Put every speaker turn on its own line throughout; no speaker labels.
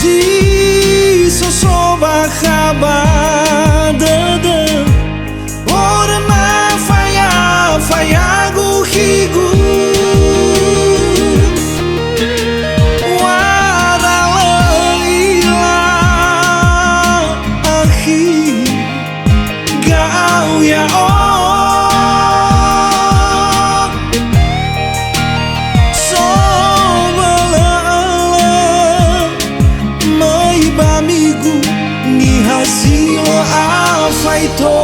Si sosoba khaba dòdò ora ma faya-fayagu khigu ò'ila akhi ga'au ya Niha silo Ahatò.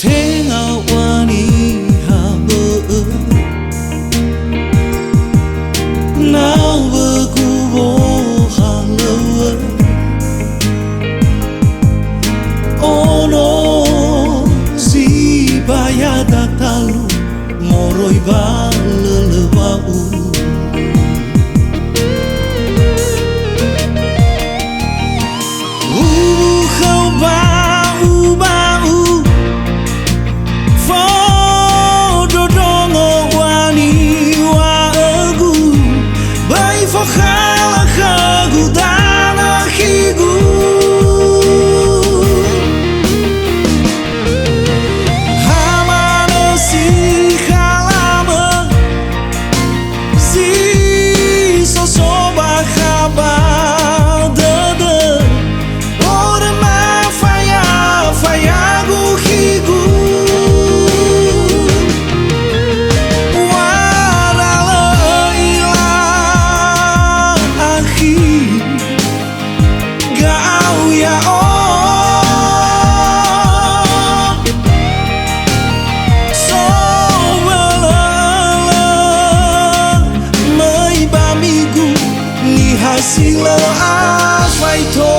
Tenga Niha bò'ò Nawògu wohalòwò ONO ZIBAYADA TALU Moroi lòlòwa'u Wuwu khòu mba'u-ba'u Fondrondrongo niwa'ògu fokhòlò khògu dan angiwa hamano si halama si sosoba khaba dòdò ora ma faya-fayagu khigu Niha silo Ahatò.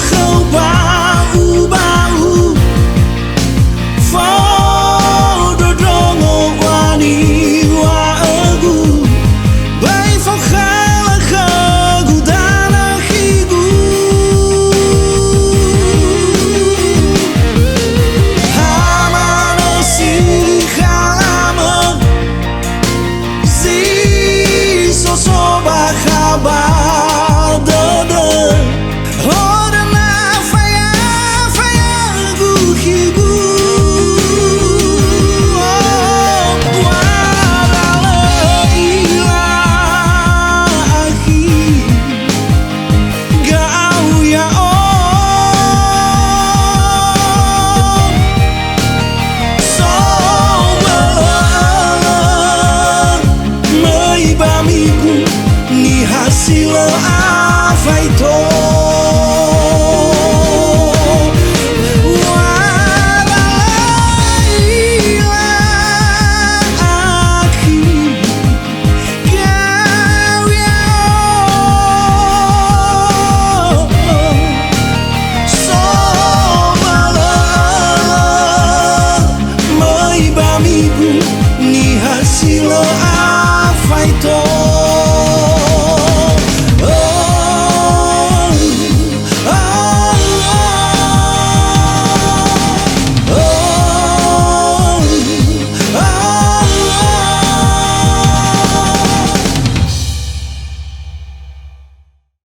Khòu mba'u-ba'u Fondrondrongo niwa'ògu fokhòlò khògu dan angiwa hamano si sosoba khaba dòdò ora ma faya-fayagu khigu ò'ila akhi ga'au ya Sowòlò-òlò Niha silo Ahatò.